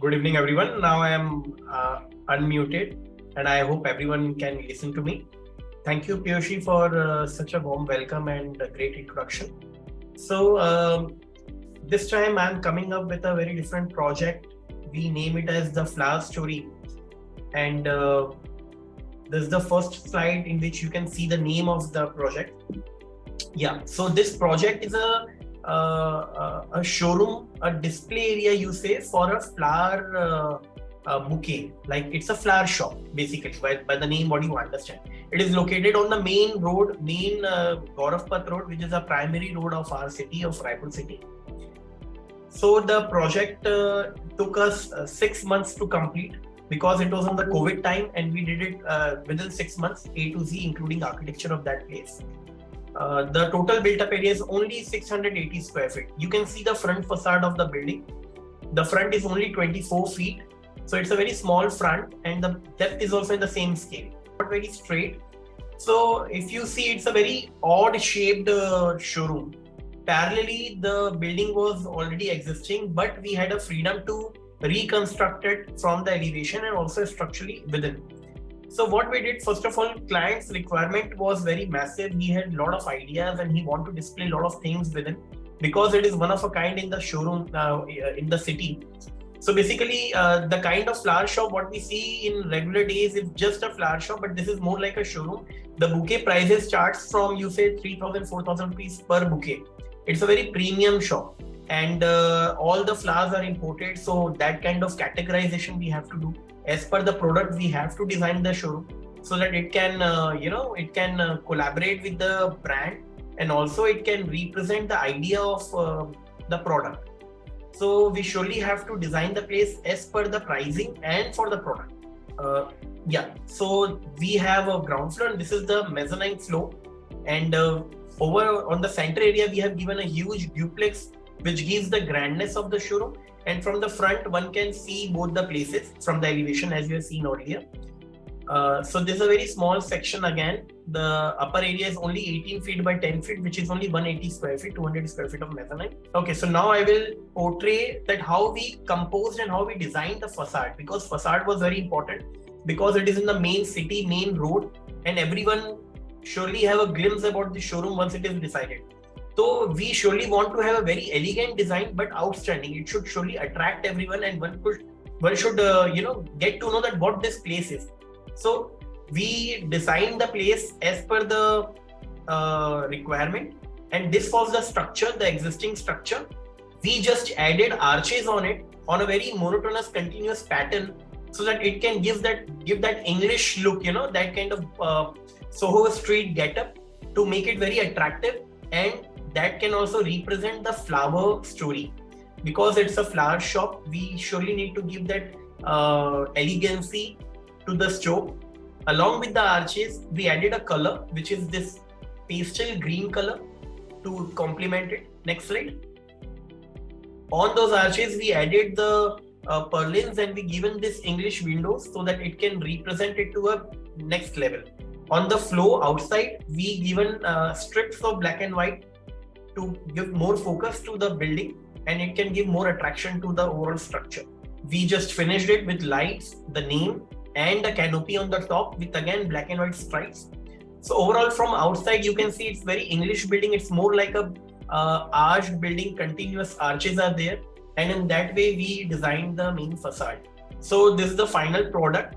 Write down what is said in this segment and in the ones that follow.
Good evening, everyone. Now I am unmuted and I hope everyone can listen to me. Thank you, Piyushi, for such a warm welcome and a great introduction. So, this time I'm coming up with a very different project. We name it as the Flower Story. And this is the first slide in which you can see the name of the project. Yeah, so this project is a showroom, a display area, you say, for a flower bouquet. Like it's a flower shop, basically, by the name, what you understand. It is located on the main road, main Gauravpath road, which is a primary road of our city, of Raipur city. So the project took us 6 months to complete because it was on the COVID time, and we did it within 6 months, A to Z, including architecture of that place. The total built up area is only 680 square feet. You can see the front facade of the building. The front is only 24 feet. So it's a very small front, and the depth is also in the same scale. Not very straight. So if you see, it's a very odd shaped showroom. Parallelly, the building was already existing, but we had a freedom to reconstruct it from the elevation and also structurally within. So what we did, first of all, client's requirement was very massive. He had a lot of ideas and he wanted to display a lot of things within because it is one of a kind in the showroom in the city. So basically, the kind of flower shop what we see in regular days is just a flower shop, but this is more like a showroom. The bouquet prices starts from, you say, 3,000, 4,000 rupees per bouquet. It's a very premium shop, and all the flowers are imported. So that kind of categorization we have to do. As per the product, we have to design the showroom so that it can, collaborate with the brand, and also it can represent the idea of the product. So we surely have to design the place as per the pricing and for the product. So we have a ground floor, and this is the mezzanine floor. And over on the center area, we have given a huge duplex, which gives the grandness of the showroom. And from the front, one can see both the places from the elevation, as you have seen earlier. So this is a very small section again. The upper area is only 18 feet by 10 feet, which is only 180 square feet, 200 square feet of mezzanine. Okay, so now I will portray that how we composed and how we designed the facade, because facade was very important because it is in the main city, main road, and everyone surely have a glimpse about the showroom once it is decided. So we surely want to have a very elegant design, but outstanding. It should surely attract everyone, and one should get to know that what this place is. So we designed the place as per the requirement, and this was the structure, the existing structure. We just added arches on it on a very monotonous, continuous pattern, so that it can give that English look, that kind of Soho Street getup, to make it very attractive, and that can also represent the flower story. Because it's a flower shop, we surely need to give that elegancy to the store. Along with the arches, we added a color, which is this pastel green color, to complement it. Next slide. On those arches, we added the purlins, and we given this English windows so that it can represent it to a next level. On the floor outside, we given strips of black and white to give more focus to the building, and it can give more attraction to the overall structure. We just finished it with lights, the name, and a canopy on the top with again black and white stripes. So overall, from outside, you can see it's very English building. It's more like a arched building, continuous arches are there, and in that way we designed the main facade. So this is the final product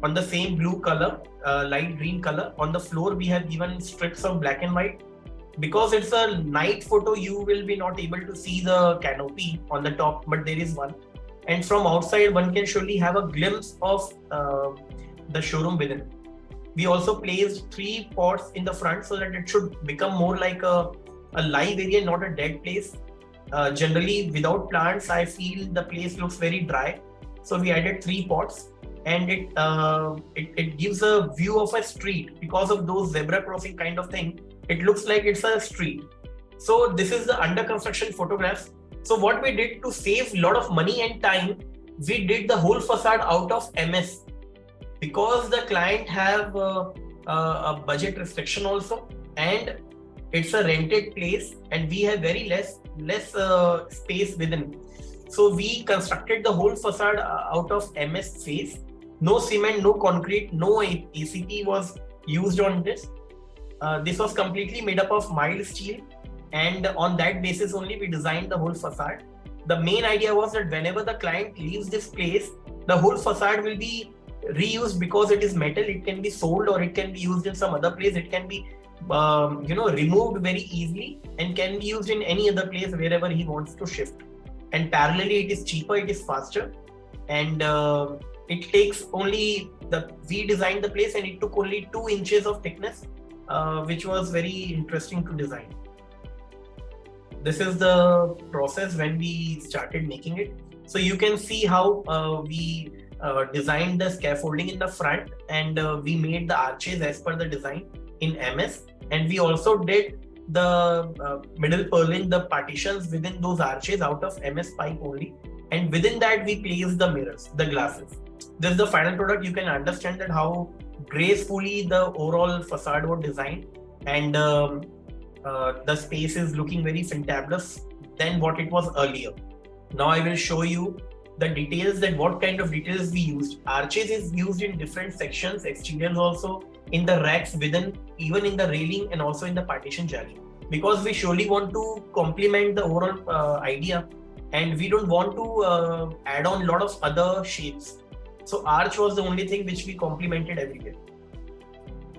on the same blue color, light green color. On the floor, we have given strips of black and white. Because it's a night photo, you will be not able to see the canopy on the top, but there is one. And from outside, one can surely have a glimpse of the showroom within. We also placed 3 pots in the front so that it should become more like a live area, not a dead place. Generally, without plants, I feel the place looks very dry. So we added 3 pots, and it gives a view of a street because of those zebra crossing kind of thing. It looks like it's a street. So this is the under construction photographs. So what we did to save a lot of money and time, we did the whole facade out of MS, because the client have a budget restriction also, and it's a rented place, and we have very less space within. So we constructed the whole facade out of MS face. No cement, no concrete, no ACP was used on this. This was completely made up of mild steel, and on that basis only we designed the whole facade. The main idea was that whenever the client leaves this place, the whole facade will be reused because it is metal. It can be sold or it can be used in some other place. It can be removed very easily and can be used in any other place wherever he wants to shift. And parallelly, it is cheaper, it is faster, and it takes only we designed the place and it took only 2 inches of thickness, which was very interesting to design. This is the process when we started making it. So you can see how we designed the scaffolding in the front, and we made the arches as per the design in MS, and we also did the middle purlin, the partitions within those arches out of MS pipe only, and within that we placed the mirrors, the glasses. This is the final product. You can understand that how gracefully the overall facade was designed, and the space is looking very fantabulous than what it was earlier. Now I will show you the details, that what kind of details we used. Arches is used in different sections, exteriors also, in the racks within, even in the railing, and also in the partition jali, because we surely want to complement the overall idea, and we don't want to add on a lot of other shapes. So arch was the only thing which we complemented everywhere.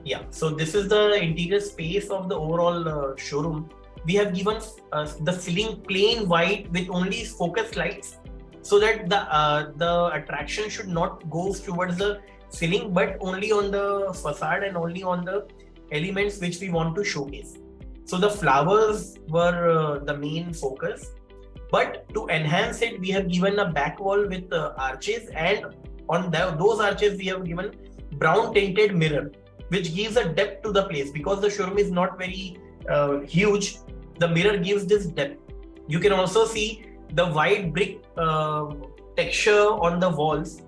Yeah, so this is the interior space of the overall showroom. We have given the ceiling plain white with only focus lights, so that the attraction should not go towards the ceiling, but only on the facade and only on the elements which we want to showcase. So the flowers were the main focus, but to enhance it, we have given a back wall with arches, and on those arches we have given brown tinted mirror, which gives a depth to the place. Because the showroom is not very huge, the mirror gives this depth. You can also see the white brick texture on the walls.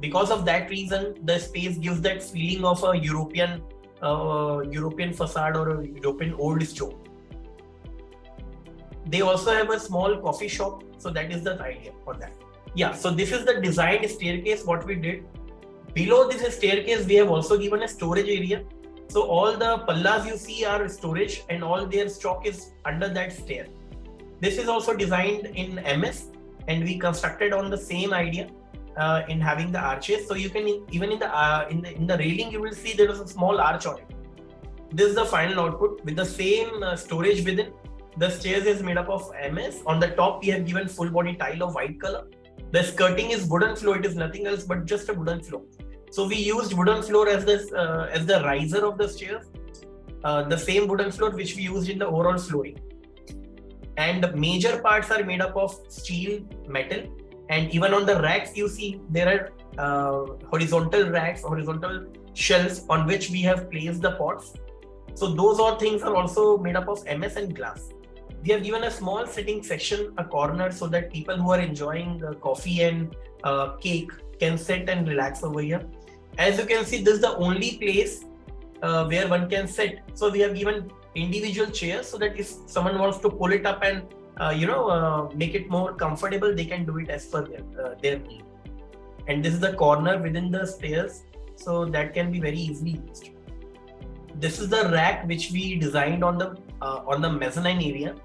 Because of that reason, the space gives that feeling of a European facade or a European old store. They also have a small coffee shop, so that is the idea for that. Yeah, so this is the designed staircase what we did. Below this staircase, we have also given a storage area. So all the pallas you see are storage, and all their stock is under that stair. This is also designed in MS, and we constructed on the same idea in having the arches. So you can even in the railing you will see there is a small arch on it. This is the final output with the same storage within. The stairs is made up of MS. On the top we have given full body tile of white color. The skirting is wooden floor. It is nothing else but just a wooden floor. So we used wooden floor as the riser of the stairs. The same wooden floor which we used in the overall flooring. And major parts are made up of steel, metal, and even on the racks you see there are horizontal racks, horizontal shelves on which we have placed the pots. So those all things are also made up of MS and glass. We have given a small sitting section, a corner, so that people who are enjoying coffee and cake can sit and relax over here. As you can see, this is the only place where one can sit. So we have given individual chairs, so that if someone wants to pull it up and make it more comfortable, they can do it as per their need. And this is the corner within the stairs, so that can be very easily used. This is the rack which we designed on the mezzanine area.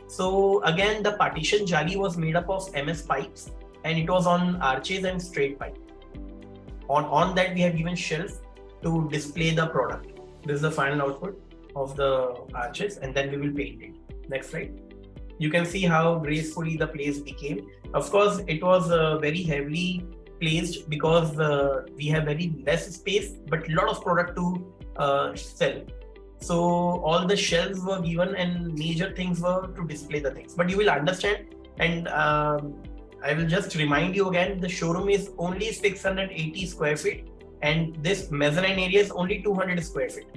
So again, the partition jali was made up of MS pipes, and it was on arches and straight pipe. On that we have given shelf to display the product. This is the final output of the arches, and then we will paint it. Next slide. You can see how gracefully the place became. Of course, it was very heavily placed because we have very less space, but a lot of product to sell. So all the shelves were given, and major things were to display the things. But you will understand, and I will just remind you again, the showroom is only 680 square feet, and this mezzanine area is only 200 square feet.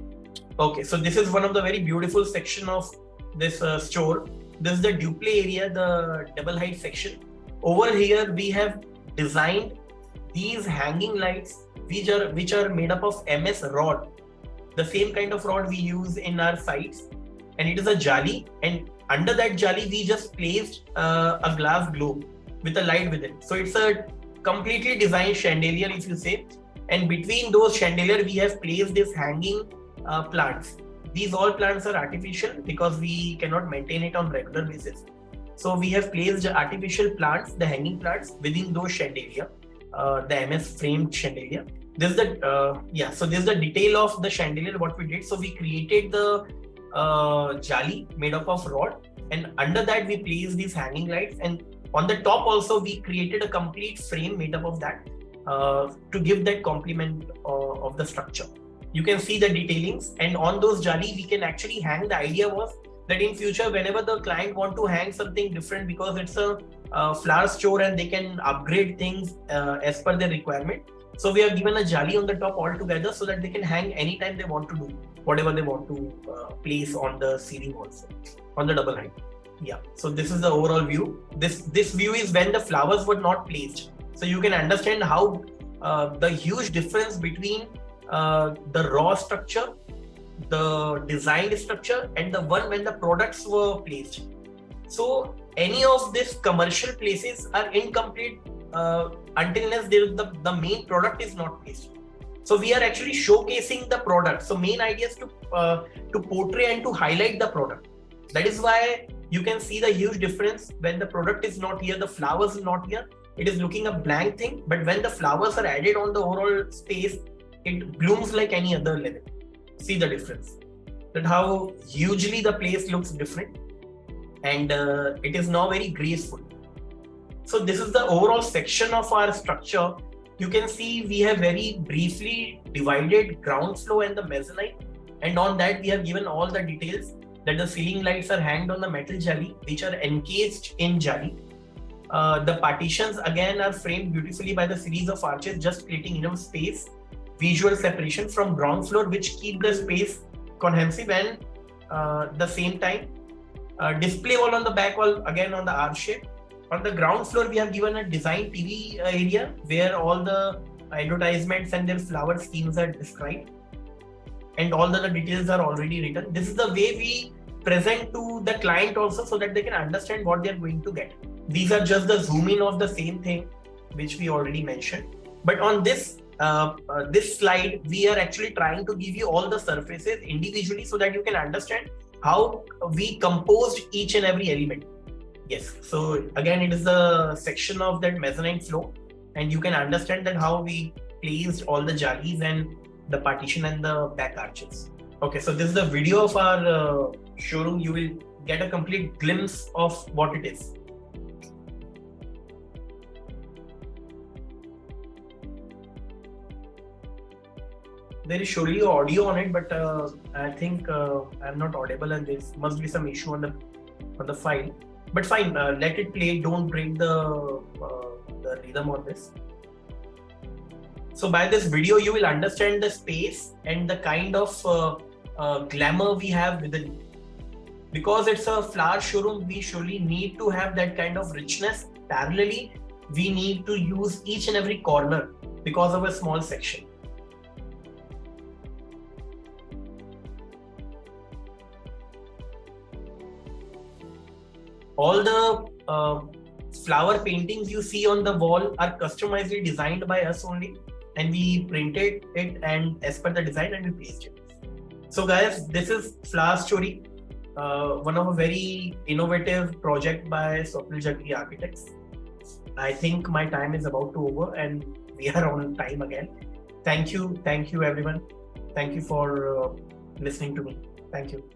Okay, so this is one of the very beautiful section of this store. This is the duple area, the double height section. Over here we have designed these hanging lights which are made up of MS rod, the same kind of rod we use in our sites. and it is a jali, and under that jali we just placed a glass globe with a light within. So it's a completely designed chandelier, if you say, and between those chandelier we have placed this hanging plants. These all plants are artificial because we cannot maintain it on regular basis. So we have placed artificial plants, the hanging plants, within those chandelier, the MS framed chandelier. This is the so this is the detail of the chandelier what we did. So we created the jali made up of rod, and under that we placed these hanging lights, and on the top also we created a complete frame made up of that to give that complement of the structure. You can see the detailings, and on those jali we can actually hang. The idea was that in future, whenever the client want to hang something different, because it's a flower store and they can upgrade things as per their requirement. So we have given a jali on the top altogether so that they can hang anytime they want to do whatever they want to place on the ceiling also, on the double height. Yeah. So this is the overall view. This view is when the flowers were not placed. So you can understand how the huge difference between the raw structure, the designed structure, and the one when the products were placed. So any of these commercial places are incomplete until the main product is not placed. So we are actually showcasing the product. So main idea is to portray and to highlight the product. That is why you can see the huge difference when the product is not here, the flowers is not here. It is looking a blank thing, but when the flowers are added on the overall space, it blooms like any other level. See the difference, that how hugely the place looks different, and it is now very graceful. So this is the overall section of our structure. You can see we have very briefly divided ground floor and the mezzanine, and on that we have given all the details that the ceiling lights are hanged on the metal jali, which are encased in jali. The partitions again are framed beautifully by the series of arches, just creating enough space, visual separation from ground floor, which keep the space cohesive, and the same time display wall on the back wall again on the R shape. On the ground floor we have given a design TV area where all the advertisements and their flower schemes are described, and all the details are already written. This is the way we present to the client also, so that they can understand what they are going to get. These are just the zoom in of the same thing which we already mentioned, but on this slide we are actually trying to give you all the surfaces individually so that you can understand how we composed each and every element. Yes, so again it is the section of that mezzanine floor, and you can understand that how we placed all the jalis and the partition and the back arches. Okay, so this is the video of our showroom. You will get a complete glimpse of what it is. There is surely audio on it, but I think I'm not audible, and there must be some issue on the file. But fine, let it play. Don't break the rhythm on this. So by this video, you will understand the space and the kind of glamour we have within. Because it's a flower showroom, we surely need to have that kind of richness. Parallelly, we need to use each and every corner because of a small section. All the flower paintings you see on the wall are customizedly designed by us only, and we printed it and as per the design, and we placed it. So guys, this is Flower Story, one of a very innovative project by Swapnil Jaggi Architects. I think my time is about to over, and we are on time again. Thank you everyone. Thank you for listening to me. Thank you.